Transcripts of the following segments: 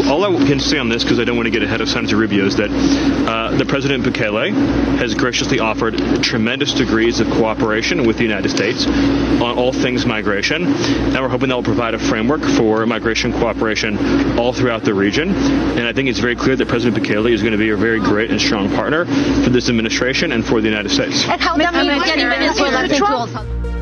All I can say on this, because I don't want to get ahead of Senator Rubio, is that the President Bukele has graciously offered tremendous degrees of cooperation with the United States on all things migration, and we're hoping that will provide a framework for migration cooperation all throughout the region. And I think it's very clear that President Bukele is going to be a very great and strong partner for this administration and for the United States. And how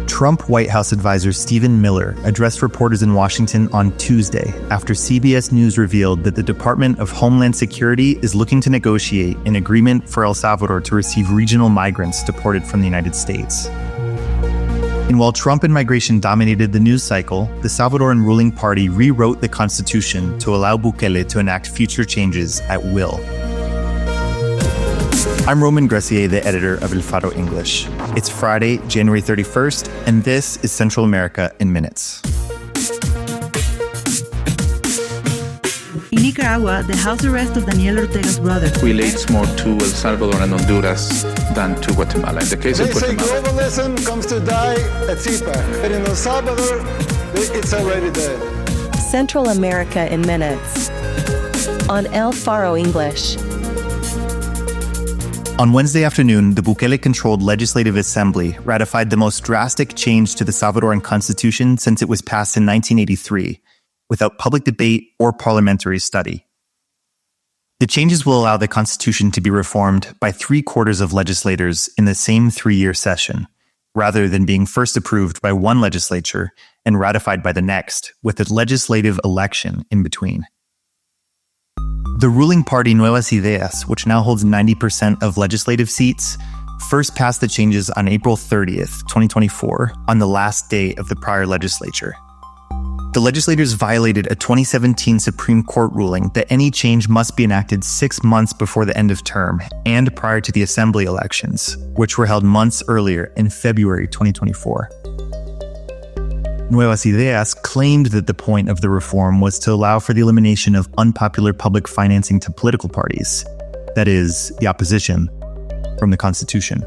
Trump White House advisor Stephen Miller addressed reporters in Washington on Tuesday after CBS News revealed that the Department of Homeland Security is looking to negotiate an agreement for El Salvador to receive regional migrants deported from the United States. And while Trump and migration dominated the news cycle, the Salvadoran ruling party rewrote the constitution to allow Bukele to enact future changes at will. I'm Roman Gressier, the editor of El Faro English. It's Friday, January 31st, and this is Central America in Minutes. In Nicaragua, the house arrest of Daniel Ortega's brother relates more to El Salvador and Honduras than to Guatemala. In the case of Guatemala, they say globalism comes to die at CPAC, but in El Salvador, it's already dead. Central America in Minutes on El Faro English. On Wednesday afternoon, the Bukele-controlled Legislative Assembly ratified the most drastic change to the Salvadoran Constitution since it was passed in 1983, without public debate or parliamentary study. The changes will allow the Constitution to be reformed by 3/4 of legislators in the same 3-year session, rather than being first approved by one legislature and ratified by the next, with a legislative election in between. The ruling party Nuevas Ideas, which now holds 90% of legislative seats, first passed the changes on April 30th, 2024, on the last day of the prior legislature. The legislators violated a 2017 Supreme Court ruling that any change must be enacted 6 months before the end of term and prior to the assembly elections, which were held months earlier in February 2024. Nuevas Ideas claimed that the point of the reform was to allow for the elimination of unpopular public financing to political parties, that is, the opposition, from the Constitution.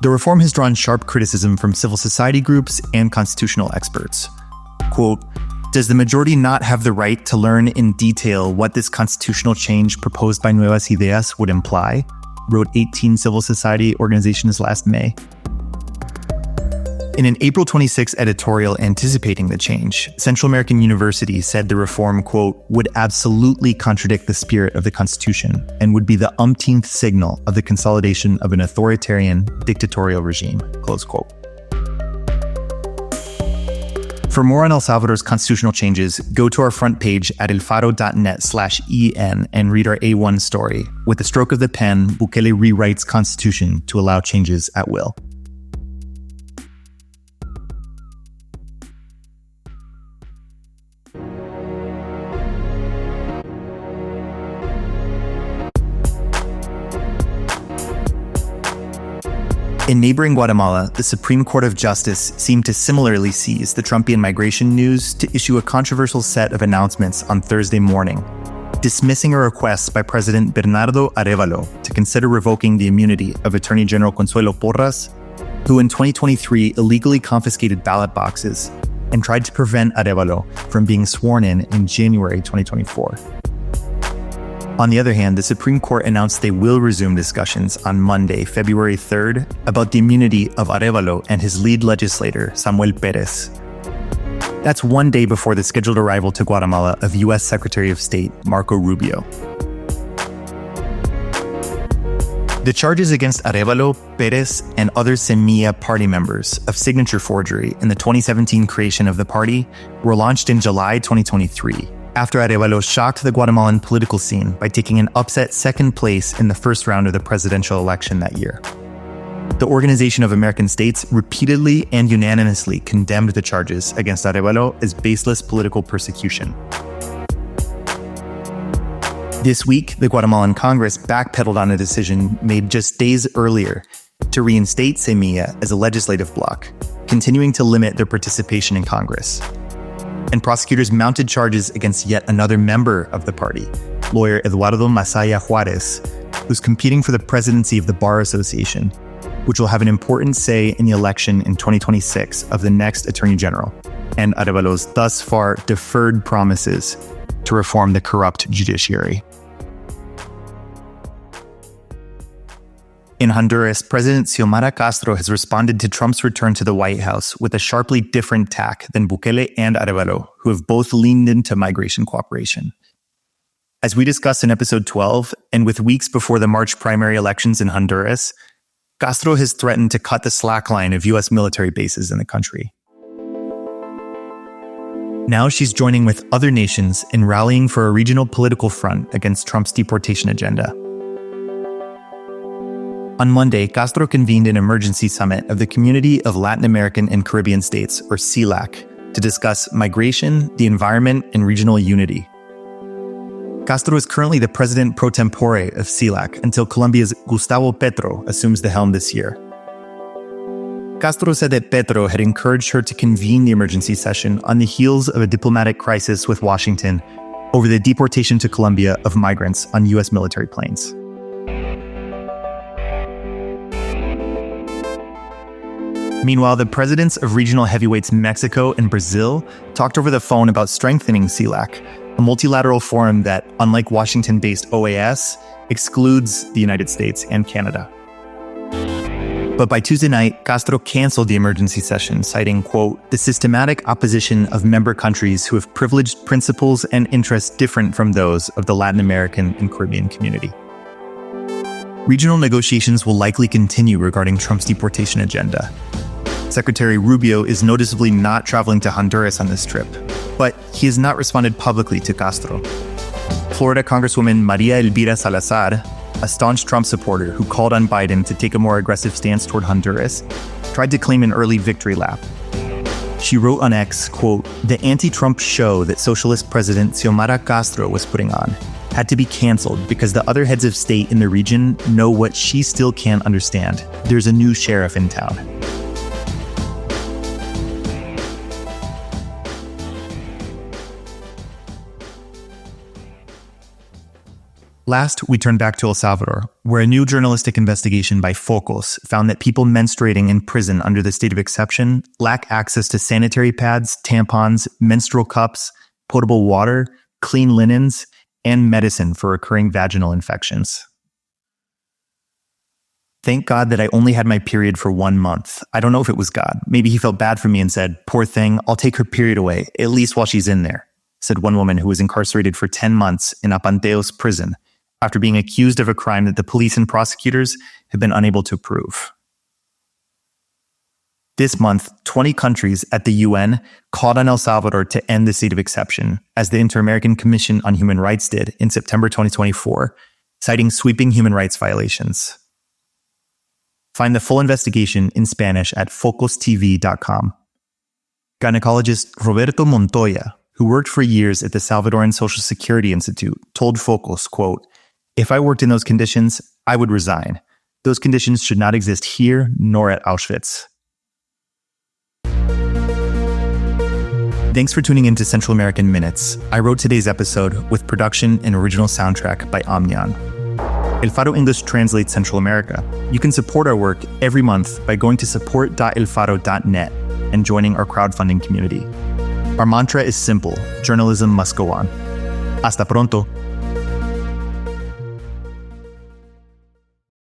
The reform has drawn sharp criticism from civil society groups and constitutional experts. Quote, "Does the majority not have the right to learn in detail what this constitutional change proposed by Nuevas Ideas would imply?" wrote 18 civil society organizations last May. In an April 26 editorial anticipating the change, Central American University said the reform, quote, "would absolutely contradict the spirit of the Constitution and would be the umpteenth signal of the consolidation of an authoritarian, dictatorial regime," close quote. For more on El Salvador's constitutional changes, go to our front page at elfaro.net/en and read our A1 story. With the stroke of the pen, Bukele rewrites Constitution to allow changes at will. In neighboring Guatemala, the Supreme Court of Justice seemed to similarly seize the Trumpian migration news to issue a controversial set of announcements on Thursday morning, dismissing a request by President Bernardo Arévalo to consider revoking the immunity of Attorney General Consuelo Porras, who in 2023 illegally confiscated ballot boxes and tried to prevent Arévalo from being sworn in January 2024. On the other hand, the Supreme Court announced they will resume discussions on Monday, February 3rd, about the immunity of Arévalo and his lead legislator, Samuel Pérez. That's one day before the scheduled arrival to Guatemala of U.S. Secretary of State Marco Rubio. The charges against Arévalo, Pérez, and other Semilla party members of signature forgery in the 2017 creation of the party were launched in July 2023. After Arévalo shocked the Guatemalan political scene by taking an upset second place in the first round of the presidential election that year. The Organization of American States repeatedly and unanimously condemned the charges against Arévalo as baseless political persecution. This week, the Guatemalan Congress backpedaled on a decision made just days earlier to reinstate Semilla as a legislative bloc, continuing to limit their participation in Congress. And prosecutors mounted charges against yet another member of the party, lawyer Eduardo Masaya Juarez, who's competing for the presidency of the Bar Association, which will have an important say in the election in 2026 of the next Attorney General. and Arévalo's thus far deferred promises to reform the corrupt judiciary. In Honduras, President Xiomara Castro has responded to Trump's return to the White House with a sharply different tack than Bukele and Arévalo, who have both leaned into migration cooperation. As we discussed in episode 12, and with weeks before the March primary elections in Honduras, Castro has threatened to cut the slackline of U.S. military bases in the country. Now she's joining with other nations in rallying for a regional political front against Trump's deportation agenda. On Monday, Castro convened an emergency summit of the Community of Latin American and Caribbean States, or CELAC, to discuss migration, the environment, and regional unity. Castro is currently the president pro tempore of CELAC until Colombia's Gustavo Petro assumes the helm this year. Castro said that Petro had encouraged her to convene the emergency session on the heels of a diplomatic crisis with Washington over the deportation to Colombia of migrants on U.S. military planes. Meanwhile, the presidents of regional heavyweights Mexico and Brazil talked over the phone about strengthening CELAC, a multilateral forum that, unlike Washington-based OAS, excludes the United States and Canada. But by Tuesday night, Castro canceled the emergency session, citing, quote, the systematic opposition of member countries who have privileged principles and interests different from those of the Latin American and Caribbean community. Regional negotiations will likely continue regarding Trump's deportation agenda. Secretary Rubio is noticeably not traveling to Honduras on this trip, but he has not responded publicly to Castro. Florida Congresswoman Maria Elvira Salazar, a staunch Trump supporter who called on Biden to take a more aggressive stance toward Honduras, tried to claim an early victory lap. She wrote on X, quote, the anti-Trump show that socialist President Xiomara Castro was putting on had to be canceled because the other heads of state in the region know what she still can't understand. There's a new sheriff in town. Last, we turn back to El Salvador, where a new journalistic investigation by Focos found that people menstruating in prison under the state of exception lack access to sanitary pads, tampons, menstrual cups, potable water, clean linens, and medicine for recurring vaginal infections. Thank God that I only had my period for 1 month. I don't know if it was God. Maybe he felt bad for me and said, poor thing, I'll take her period away, at least while she's in there, said one woman who was incarcerated for 10 months in Apanteos prison, after being accused of a crime that the police and prosecutors have been unable to prove. This month, 20 countries at the UN called on El Salvador to end the state of exception, as the Inter-American Commission on Human Rights did in September 2024, citing sweeping human rights violations. Find the full investigation in Spanish at focostv.com. Gynecologist Roberto Montoya, who worked for years at the Salvadoran Social Security Institute, told Focos, quote, if I worked in those conditions, I would resign. Those conditions should not exist here nor at Auschwitz. Thanks for tuning in to Central American Minutes. I wrote today's episode with production and original soundtrack by Amnian. El Faro English translates Central America. You can support our work every month by going to support.elfaro.net and joining our crowdfunding community. Our mantra is simple: journalism must go on. Hasta pronto.